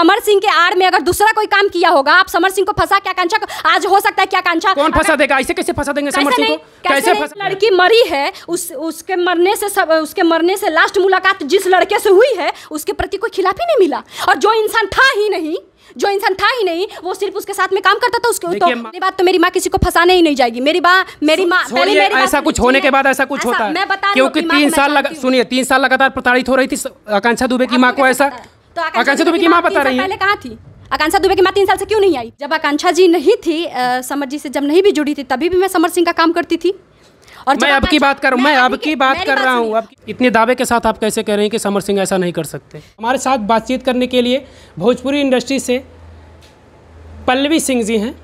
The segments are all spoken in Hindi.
समर सिंह के आड़ में अगर दूसरा कोई काम किया होगा, आप समर सिंह को फंसा के आकांक्षा को, आज हो सकता है कि आकांक्षा कौन फंसा देगा? ऐसे कैसे फंसा देंगे समर सिंह को? कैसे फंसा? लड़की मरी है, उसके मरने से लास्ट मुलाकात जिस लड़के से हुई है उसके प्रति कोई खिलाफ ही नहीं मिला, और जो इंसान था ही नहीं वो सिर्फ उसके साथ में काम करता था। उसके तो मेरी बात, तो मेरी माँ किसी को फंसाने ही नहीं जाएगी। मेरी माँ ऐसा कुछ होने के बाद ऐसा कुछ होता है, क्योंकि 3 साल लगातार प्रताड़ित हो रही थी आकांक्षा दुबे की माँ को। ऐसा तो आकांक्षा दुबे की माँ बता रही है। पहले कहाँ थी आकांक्षा दुबे की माँ? 3 साल से क्यों नहीं आई? जब आकांक्षा जी नहीं थी, समर जी से जब नहीं भी जुड़ी थी, तभी भी मैं समर सिंह का काम करती थी। और मैं अब की बात कर रहा हूँ। इतने दावे के साथ आप कैसे कह रहे हैं कि समर सिंह ऐसा नहीं कर सकते? हमारे साथ बातचीत करने के लिए भोजपुरी इंडस्ट्री से पल्लवी सिंह जी हैं,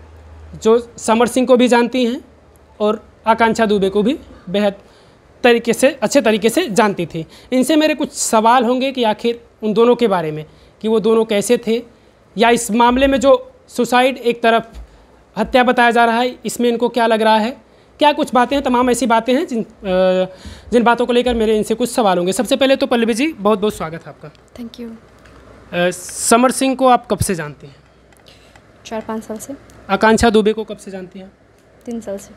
जो समर सिंह को भी जानती हैं और आकांक्षा दुबे को भी बेहद अच्छे तरीके से जानती थी। इनसे मेरे कुछ सवाल होंगे कि आखिर उन दोनों के बारे में, कि वो दोनों कैसे थे, या इस मामले में जो सुसाइड एक तरफ हत्या बताया जा रहा है, इसमें इनको क्या लग रहा है, क्या कुछ बातें हैं। तमाम ऐसी बातें हैं जिन बातों को लेकर मेरे इनसे कुछ सवाल होंगे। सबसे पहले तो पल्लवी जी, बहुत बहुत स्वागत है आपका। Thank you. समर सिंह को आप कब से जानती हैं? 4-5 साल से। आकांक्षा दुबे को कब से जानती हैं? 3 साल से।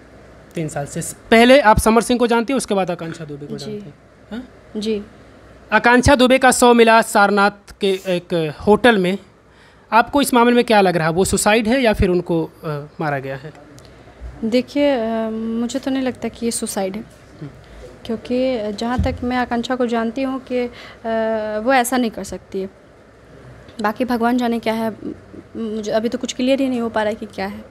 3 साल से। पहले आप समर सिंह को जानती हैं, उसके बाद आकांक्षा दुबे को जानती हैं? जी। आकांक्षा दुबे का शव मिला सारनाथ के एक होटल में, आपको इस मामले में क्या लग रहा है? वो सुसाइड है या फिर उनको मारा गया है? देखिए, मुझे तो नहीं लगता कि ये सुसाइड है, क्योंकि जहाँ तक मैं आकांक्षा को जानती हूँ कि वो ऐसा नहीं कर सकती है। बाकी भगवान जाने क्या है, मुझे अभी तो कुछ क्लियर ही नहीं हो पा रहा है कि क्या है।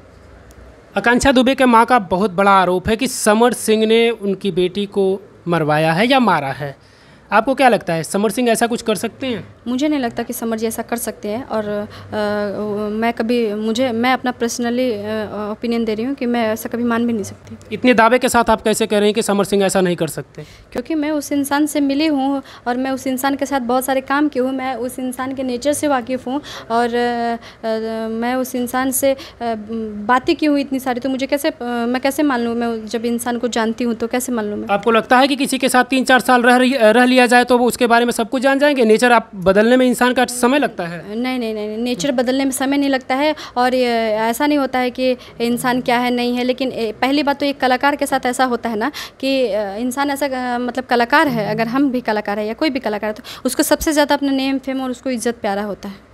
आकांक्षा दुबे के माँ का बहुत बड़ा आरोप है कि समर सिंह ने उनकी बेटी को मरवाया है या मारा है। आपको क्या लगता है, समर सिंह ऐसा कुछ कर सकते हैं? मुझे नहीं लगता कि समर जी ऐसा कर सकते हैं, और मैं अपना पर्सनली ओपिनियन दे रही हूँ कि मैं ऐसा कभी मान भी नहीं सकती। इतने दावे के साथ आप कैसे कह रहे हैं कि समर सिंह ऐसा नहीं कर सकते? क्योंकि मैं उस इंसान से मिली हूँ और मैं उस इंसान के साथ बहुत सारे काम किए हूँ, मैं उस इंसान के नेचर से वाकिफ़ हूँ, और मैं उस इंसान से बातें की हूँ इतनी सारी, तो मुझे मैं कैसे मान लूँ? मैं जब इंसान को जानती हूँ तो कैसे मान लूँ मैं? आपको लगता है कि किसी के साथ 3-4 साल रह लिया जाए तो वो उसके बारे में सब कुछ जान जाएंगे? नेचर आप बदलने में इंसान का समय लगता है? नहीं, नेचर बदलने में समय नहीं लगता है, और ऐसा नहीं होता है कि इंसान क्या है नहीं है। लेकिन पहली बात तो एक कलाकार के साथ ऐसा होता है ना कि इंसान ऐसा मतलब कलाकार है, अगर हम भी कलाकार है या कोई भी कलाकार है, तो उसको सबसे ज़्यादा अपना नेम फेम और उसको इज्जत प्यारा होता है।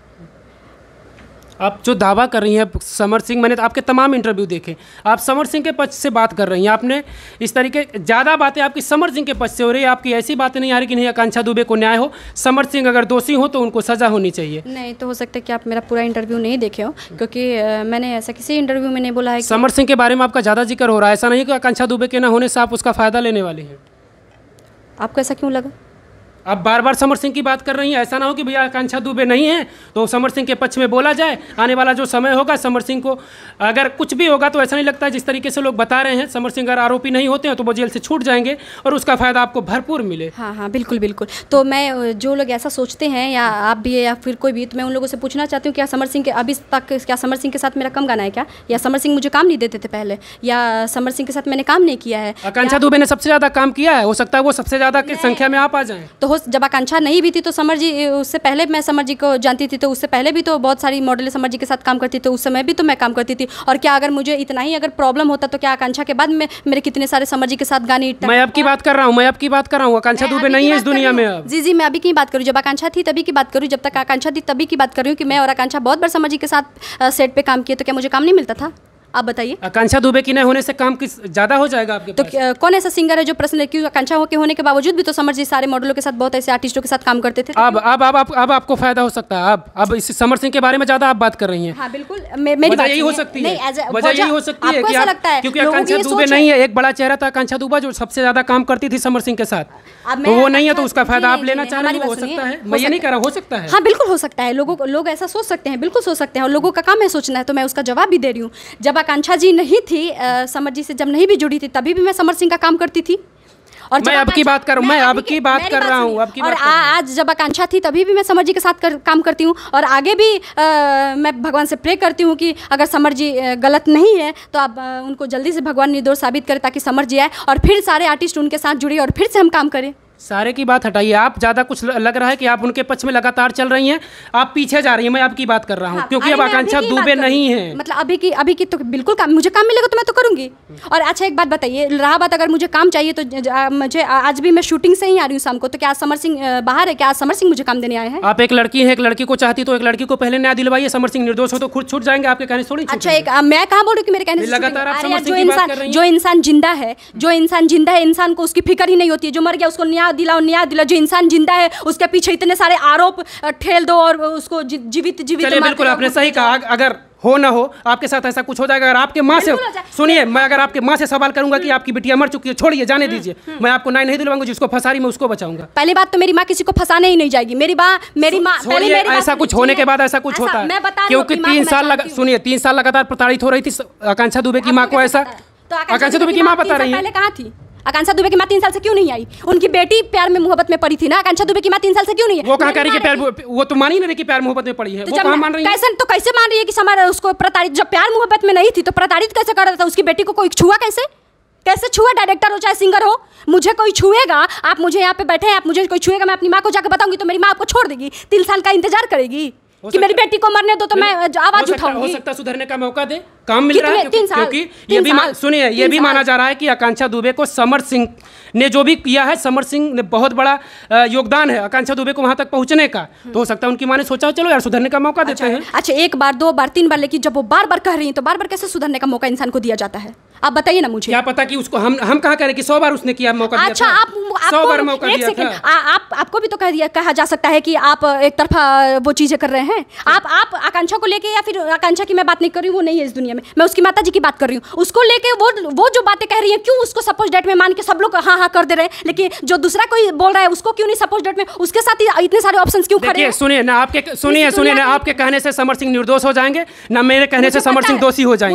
आप जो दावा कर रही हैं समर सिंह, मैंने तो आपके तमाम इंटरव्यू देखे, आप समर सिंह के पक्ष से बात कर रही हैं। आपने इस तरीके ज़्यादा बातें आपकी समर सिंह के पक्ष से हो रही है, आपकी ऐसी बातें नहीं आ रही कि नहीं आकांक्षा दुबे को न्याय हो, समर सिंह अगर दोषी हो तो उनको सज़ा होनी चाहिए। नहीं, तो हो सकता है कि आप मेरा पूरा इंटरव्यू नहीं देखे हो, क्योंकि मैंने ऐसा किसी इंटरव्यू में नहीं बोला है। समर सिंह के बारे में आपका ज़्यादा जिक्र हो रहा है, ऐसा नहीं कि आकांक्षा दुबे के न होने से आप उसका फ़ायदा लेने वाले हैं। आपको ऐसा क्यों लगा? आप बार बार समर सिंह की बात कर रही हैं, ऐसा ना हो कि भैया आकांक्षा दुबे नहीं है तो समर सिंह के पक्ष में बोला जाए। आने वाला जो समय होगा, समर सिंह को अगर कुछ भी होगा तो ऐसा नहीं लगता है जिस तरीके से लोग बता रहे हैं, समर सिंह अगर आरोपी नहीं होते हैं तो वो जेल से छूट जाएंगे और उसका फ़ायदा आपको भरपूर मिले। हाँ, बिल्कुल। तो मैं, जो लोग ऐसा सोचते हैं, या आप भी या फिर कोई भी, तो मैं उन लोगों से पूछना चाहती हूँ, क्या समर सिंह के अभी तक, क्या समर सिंह के साथ मेरा कम गाना है क्या? या समर सिंह मुझे काम नहीं देते थे पहले, या समर सिंह के साथ मैंने काम नहीं किया है? आकांक्षा दुबे ने सबसे ज़्यादा काम किया है, हो सकता है वो सबसे ज़्यादा की संख्या में आप आ जाएँ। तो जब आकांक्षा नहीं भी थी तो समर जी, उससे पहले मैं समर जी को जानती थी, तो उससे पहले भी तो बहुत सारी मॉडल समर जी के साथ काम करती थी, उस समय भी तो मैं काम करती थी। और क्या अगर मुझे इतना ही अगर प्रॉब्लम होता तो क्या आकांक्षा के बाद में मेरे कितने सारे समर जी के साथ गाने। मैं आपकी बात कर रहा हूँ, आकांक्षा दुबे नहीं है इस दुनिया में अब। जी, मैं अभी की बात करूँ, जब आकांक्षा थी तभी की बात करूँ, जब तक आकांक्षा थी तभी की बात कर रही हूँ कि मैं और आकांक्षा बहुत बार समर जी के साथ सेट पे काम किए, तो क्या मुझे काम नहीं मिलता था? आप बताइए। आकांक्षा दुबे की नहीं होने से काम किस ज़्यादा हो जाएगा आपके पास? तो कौन ऐसा सिंगर है जो प्रश्न, क्यों आकांक्षा के होने के बावजूद भी तो समर जी सारे मॉडलों के साथ, बहुत ऐसे आर्टिस्टों के साथ काम करते थे। अब आपको फायदा हो सकता है। अब इस समर सिंह के बारे में ज़्यादा आप बात कर रही हैं। हाँ, बिल्कुल, मेरी बात यही हो सकती है, वजह यही हो सकती है क्योंकि आकांक्षा दुबे नहीं है। एक बड़ा चेहरा था आकांक्षा दुबे जो सबसे ज़्यादा काम करती थी समर सिंह के साथ, तो वो नहीं है, तो उसका फायदा आप लेना चाह रहे हो। हो सकता है, मैं ये नहीं कह रहा, हो सकता है। हाँ, बिल्कुल हो सकता है। लोग ऐसा सोच सकते हैं, बिल्कुल सोच सकते हैं, और लोगों का काम है सोचना है, तो मैं उसका जवाब भी दे रही हूँ। जब आकांक्षा जी नहीं थी, समर जी से जब नहीं भी जुड़ी थी, तभी भी मैं समर सिंह का काम करती थी। और मैं अब की बात कर रहा हूँ। और आज जब आकांक्षा थी तभी भी मैं समर जी के साथ काम करती हूँ, और आगे भी मैं भगवान से प्रे करती हूँ कि अगर समर जी गलत नहीं है तो आप उनको जल्दी से भगवान निर्दोष साबित करें, ताकि समर जी आए और फिर सारे आर्टिस्ट उनके साथ जुड़े और फिर से हम काम करें। सारे की बात हटाइए, आप ज़्यादा कुछ लग रहा है कि आप उनके पक्ष में लगातार चल रही हैं, आप पीछे जा रही हैं। मैं आपकी बात कर रहा हूँ, क्योंकि अब आकांक्षा दुबे नहीं है। मतलब अभी की तो बिल्कुल काम, मुझे काम मिलेगा तो मैं तो करूँगी। और अच्छा एक बात बताइए, रहा बात अगर मुझे काम चाहिए तो मुझे आज भी मैं शूटिंग से ही आ रही हूँ शाम को, तो क्या समर सिंह बाहर है? क्या समर सिंह मुझे काम देने आए हैं? आप एक लड़की है, एक लड़की को चाहती तो एक लड़की को पहले न्याय दिलवाइए। समर सिंह निर्दोष हो तो खुद छूट जाएंगे, आपके कहने थोड़ी। अच्छा एक मैं कहाँ बोल रही हूँ कि मेरे कहने से लगातार आप समर सिंह जो की बात कर रही हैं। जो इंसान जिंदा है, जो इंसान जिंदा है, इंसान को उसकी फिक्र ही नहीं होती है। जो मर गया उसको न्याय दिलाओ, न्याय दिलाओ। जो इंसान जिंदा है उसके पीछे इतने सारे आरोप ठेल दो और उसको जीवित बिल्कुल आपने सही कहा। अगर हो ना हो आपके साथ ऐसा कुछ हो जाएगा। अगर आपके माँ से, सुनिए, मैं अगर आपके माँ से सवाल करूंगा कि आपकी बिटिया मर चुकी है, छोड़िए, जाने दीजिए, मैं आपको न्याय नहीं दिलवाऊंगा। जिसको फंसा रही मैं उसको बचाऊंगा। पहली बात तो मेरी माँ किसी को फंसाने ही नहीं जाएगी। मेरी माँ ऐसा कुछ होने के बाद ऐसा कुछ होता है, क्योंकि 3 साल सुनिए 3 साल लगातार प्रताड़ित हो रही थी आकांक्षा दुबे की माँ को। ऐसा आकांक्षा दुबे की माँ बता रही है। पहले कहाँ थी आकांक्षा दुबे की माँ? 3 साल से क्यों नहीं आई? उनकी बेटी प्यार में मोहब्बत में पड़ी थी ना। आकांक्षा दुबे की माँ 3 साल से क्यों नहीं है? वो कहाँ कह रही है कि प्यार, वो तो मान ही नहीं रही कि प्यार मोहब्बत में पड़ी है। वो कहाँ मान रही है? कैसे मान रही है कि समर उसको प्रताड़ित, जब प्यार मोहब्बत में नहीं थी तो प्रताड़ित कैसे कर रहा था? उसकी बेटी को कोई छुआ कैसे छुआ? डायरेक्टर हो चाहे सिंगर हो, मुझे कोई छुएगा, आप मुझे यहाँ पे बैठे हैं, आप मुझे कोई छुएगा, मैं अपनी माँ को जाकर बताऊंगी तो मेरी माँ आपको छोड़ देगी? 3 साल का इंतजार करेगी कि मेरी बेटी को मरने दो तो मैं आवाज उठाऊंगी। हो सकता है सुधरने का मौका दे, काम मिल रहा है। क्योंकि ये भी सुनिए, ये भी माना जा रहा है कि आकांक्षा दुबे को समर सिंह ने जो भी किया है, समर सिंह ने बहुत बड़ा योगदान है आकांक्षा दुबे को वहां तक पहुंचने का। तो हो सकता है उनकी माँ ने सोचा चलो यार सुधरने का मौका देते हैं। अच्छा 1 बार 2 बार 3 बार, लेकिन जब वो बार बार कह रही है तो बार बार कैसे सुधरने का मौका इंसान को दिया जाता है? आप बताइए ना मुझे। क्या पता कि उसको हम कहाँ कह रहे कि 100 बार उसने किया मौका दिया। अच्छा आप 100 बार मौका दिया था। आपको भी तो कहा जा सकता है कि आप एक तरफा वो चीजें कर रहे हैं। आप आकांक्षा को लेके, या फिर आकांक्षा की मैं बात नहीं कर रही हूँ, वो नहीं है इस दुनिया में, मैं उसकी माता जी की बात कर रही हूँ। उसको लेके वो जो बातें कह रही है, क्यों उसको सपोज डेट में मान के सब लोग हाँ कर दे रहे हैं, लेकिन जो दूसरा कोई बोल रहा है उसको क्यों नहीं सपोज डेट में? उसके साथ इतने सारे ऑप्शंस क्यों खड़े हैं? सुनिए ना, आपके कहने से समर सिंह निर्दोष हो जाएंगे ना, मेरे कहने से समर सिंह दोषी हो जाएंगे।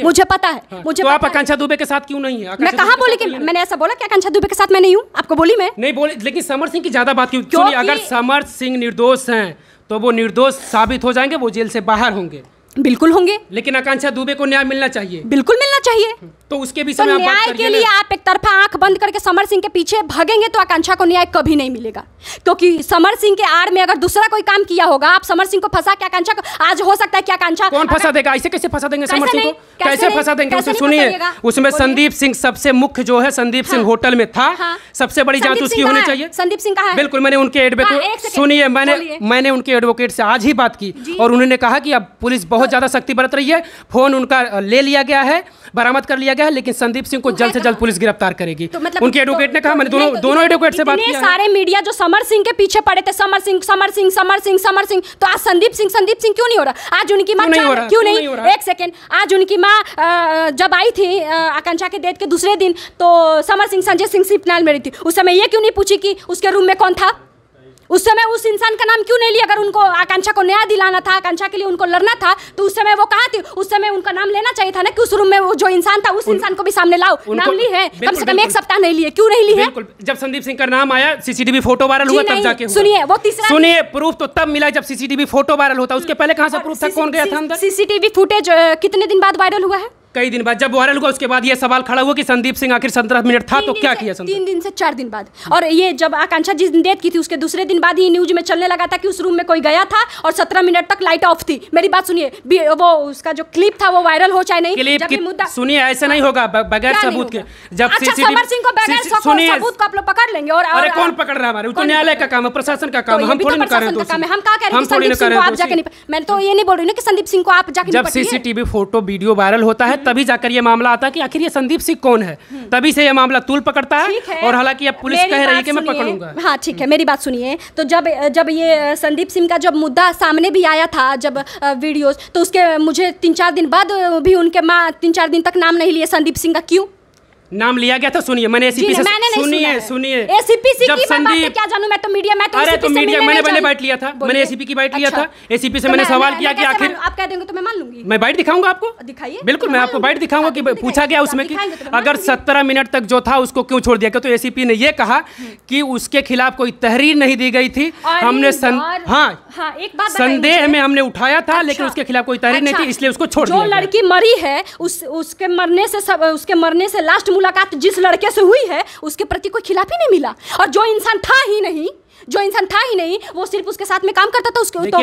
मुझे पता है। तो आप आकांक्षा दुबे के साथ क्यों नहीं है? मैं कहाँ बोली कि मैंने ऐसा बोला कि आकांक्षा दुबे के साथ मैं नहीं हूँ? आपको बोली मैं नहीं बोली, लेकिन समर सिंह की ज्यादा बात क्यों? सुनिए, अगर समर सिंह निर्दोष हैं तो वो निर्दोष साबित हो जाएंगे, वो जेल से बाहर होंगे। बिल्कुल होंगे, लेकिन आकांक्षा दुबे को न्याय मिलना चाहिए। बिल्कुल मिलना चाहिए। तो उसके विषय में न्याय के लिए आप एक तरफा आंख बंद करके समर सिंह के पीछे भागेंगे तो आकांक्षा को न्याय कभी नहीं मिलेगा। क्योंकि समर सिंह के आड़ में अगर दूसरा कोई काम किया होगा, आप समर सिंह को फंसा के आकांक्षा को, आज हो सकता है कि आकांक्षा कौन फंसा देगा? ऐसे कैसे फंसा देंगे समर सिंह को? कैसे फंसा देंगे? उसे सुनिए, उसमें संदीप सिंह सबसे मुख्य जो है, संदीप सिंह होटल में था, सबसे बड़ी जांच उसकी होनी चाहिए। संदीप सिंह कहाँ है? बिल्कुल, मैंने उनके एडवोकेट, सुनिए, मैंने उनके एडवोकेट से आज ही बात की और उन्होंने कहा कि अब पुलिस बहुत ज्यादा सख्ती बरत रही है। फोन उनका ले लिया गया है, बरामद कर लिया गया है, लेकिन संदीप सिंह को जल्द से जल्द पुलिस गिरफ्तार करेगी। उनके एडवोकेट ने कहा, मैंने दोनों एडवोकेट से बात की। सारे मीडिया जो समर सिंह के पीछे पड़े थे, समर सिंह, तो आज संदीप सिंह क्यों नहीं हो रहा? आज उनकी माँ क्यों नहीं? एक सेकेंड, आज उनकी माँ जब आई थी आकांक्षा के डेथ के दूसरे दिन, तो समर सिंह संजय सिंह सिपनाल में रही थी। उस समय ये क्यों नहीं पूछी कि उसके रूम में कौन था? उस समय उस इंसान का नाम क्यों नहीं लिया? अगर उनको आकांक्षा को न्याय दिलाना था, आकांक्षा के लिए उनको लड़ना था, तो उस समय वो कहाँ थी? उस समय उनका नाम लेना चाहिए था ना कि उस रूम में वो जो इंसान था, उस इंसान को भी सामने लाओ। नाम ली है, कम से कम 1 सप्ताह नहीं लिए, क्यों नहीं ली है? जब संदीप सिंह का नाम आया, सीसीटीवी फोटो वायरल हुआ, तब जाके सुनिए, वो तीसरा, सुनिए, प्रूफ तो तब मिला जब सीसीटीवी फोटो वायरल होता। उसके पहले कहाँ से प्रूफ था? कौन गया था अंदर? सीसीटीवी फुटेज कितने दिन बाद वायरल हुआ है? कई दिन बाद। जब वायरल हुआ उसके बाद ये सवाल खड़ा हुआ कि संदीप सिंह आखिर 17 मिनट था तो क्या किया? 3 दिन से 4 दिन बाद। और ये जब आकांक्षा जिस दिन डेथ की थी उसके दूसरे दिन बाद ही न्यूज में चलने लगा था कि उस रूम में कोई गया था और 17 मिनट तक लाइट ऑफ थी। मेरी बात सुनिए, वो उसका जो क्लिप था वो वायरल हो चाहे नहीं, जब मुद्दा, सुनिए, ऐसे नहीं होगा बगैर सबूत के। जब समर सिंह को बगैर सबूत को आप लोग पकड़ लेंगे। और अरे कौन पकड़ रहा है? हमारे तो न्यायालय का काम है, प्रशासन का काम है, हम थोड़ी ना कर रहे हैं। हम क्या कह रहे हैं कि संदीप सिंह को आप जाके नहीं, मैं तो ये नहीं बोल रही ना कि संदीप सिंह को आप जाके, जब सीसीटीवी फोटो वीडियो वायरल होता है तभी जाकर ये मामला आता है कि आखिर ये संदीप सिंह कौन है, तभी से ये मामला तूल पकड़ता है। और हालांकि अब पुलिस कह रही है कि मैं पकड़ूंगा। हाँ ठीक है, मेरी बात सुनिए। तो जब ये संदीप सिंह का जब मुद्दा सामने भी आया था, जब वीडियोस, तो उसके मुझे 3-4 दिन बाद भी उनके माँ 3-4 दिन तक नाम नहीं लिए संदीप सिंह का। क्यों नाम लिया गया था? सुनिए, मैंने एसीपी से सुनिए एसीपी की मैं क्या जानूं, मैं तो मीडिया, मैं तो अरे तो मीडिया, मैंने बाइट लिया था, मैंने एसीपी की बाइट लिया था। एसीपी से मैंने सवाल किया कि आखिर आप कह देंगे तो मैं मान लूंगी। मैं बाइट दिखाऊंगा आपको, दिखाइए। बिल्कुल, मैं आपको बाइट दिखाऊंगा कि पूछा गया उसमें कि अगर 17 मिनट तक जो था उसको क्यों छोड़ दिया गया। तो एसीपी ने यह कहा कि उसके खिलाफ कोई तहरीर नहीं दी गई थी। हमने संदेह में हमने उठाया था, लेकिन उसके खिलाफ कोई तहरीर नहीं थी, इसलिए उसको छोड़ दिया। जो लड़की मरी है उसके मरने से लास्ट मुलाकात जिस लड़के से हुई है उसके प्रति कोई खिलाफ ही नहीं मिला, और जो इंसान था ही नहीं वो सिर्फ उसके साथ में काम करता था। उसके तो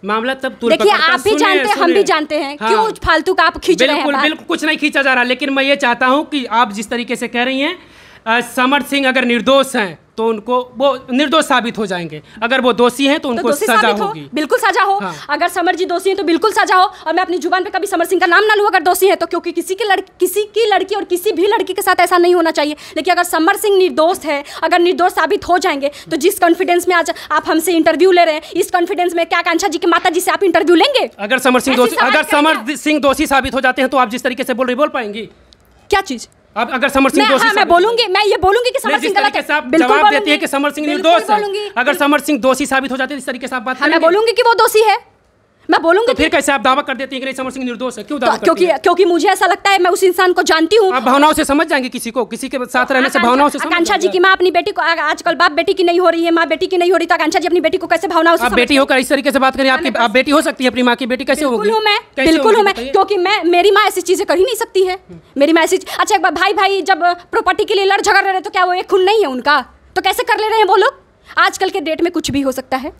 मामला तब देखिए, आप भी जानते हैं, हम भी जानते हैं। हाँ। क्यों फालतू का आप खींच रहे हैं? बिल्कुल कुछ नहीं खींचा जा रहा, लेकिन मैं ये चाहता हूं कि आप जिस तरीके से कह रही हैं समर सिंह अगर निर्दोष हैं तो उनको वो निर्दोष साबित हो जाएंगे, अगर वो दोषी हैं तो उनको सजा होगी। बिल्कुल सजा हो। हाँ। अगर समर जी दोषी हैं तो बिल्कुल सजा हो, और मैं अपनी जुबान पे कभी समर सिंह का नाम ना लूं अगर दोषी है तो, क्योंकि किसी की लड़की और किसी भी लड़की के साथ ऐसा नहीं होना चाहिए। लेकिन अगर समर सिंह निर्दोष है, अगर निर्दोष साबित हो जाएंगे तो जिस कॉन्फिडेंस में आज आप हमसे इंटरव्यू ले रहे हैं, इस कॉन्फिडेंस में क्या आकांक्षा जी की माता जी से आप इंटरव्यू लेंगे? अगर समर सिंह दोषी साबित हो जाते हैं तो आप जिस तरीके से बोल पाएंगी क्या चीज? अब अगर समर सिंह दोषी, मैं ये बोलूंगी कि समर सिंह गलत है, जवाब देती है कि समर सिंह निर्दोष है। अगर समर सिंह दोषी साबित हो जाते हैं इस तरीके से आप बात मैं बोलूंगी कि वो दोषी है, मैं बोलूंगी। तो फिर कैसे आप दावा कर देती हैं कि समर सिंह निर्दोष है? क्यों दावा करती हैं? क्योंकि मुझे ऐसा लगता है, मैं उस इंसान को जानती हूँ। आप भावनाओं से समझ जाएंगे किसी के साथ रहने से भावनाओं से। आकांक्षा जी की माँ अपनी बेटी को, आजकल बाप बेटी की नहीं हो रही है, माँ बेटी की नहीं हो रही, तो आकांक्षा जी अपनी बेटी को कैसे भावनाओं से? आप बेटी होकर इस तरीके से बात करें, आप बेटी हो सकती है, अपनी माँ की बेटी कैसे होगी? बिल्कुल हूँ मैं, क्योंकि मेरी माँ ऐसी चीजें कर ही नहीं सकती है। मेरी माँ ऐसी, अच्छा एक बार भाई जब प्रॉपर्टी के लिए लड़ झगड़ रहे तो क्या वो एक खून नहीं है उनका? तो कैसे कर ले रहे हैं वो लोग? आजकल के डेट में कुछ भी हो सकता है,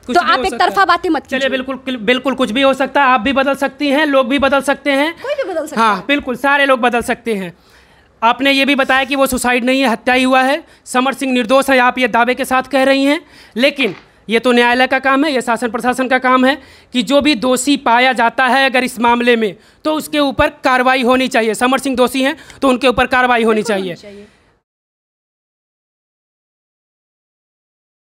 तो आप एक तरफा बातें मत कीजिए। चलिए बिल्कुल कुछ भी हो सकता है, आप भी बदल सकती हैं, लोग भी बदल सकते हैं, कोई भी बदल सकता है। हाँ बिल्कुल, सारे लोग बदल सकते हैं। आपने ये भी बताया कि वो सुसाइड नहीं है, हत्या ही हुआ है, समर सिंह निर्दोष है, आप ये दावे के साथ कह रही हैं। लेकिन ये तो न्यायालय का काम है, ये शासन प्रशासन का काम है कि जो भी दोषी पाया जाता है अगर इस मामले में, तो उसके ऊपर कार्रवाई होनी चाहिए। समर सिंह दोषी हैं तो उनके ऊपर कार्रवाई होनी चाहिए।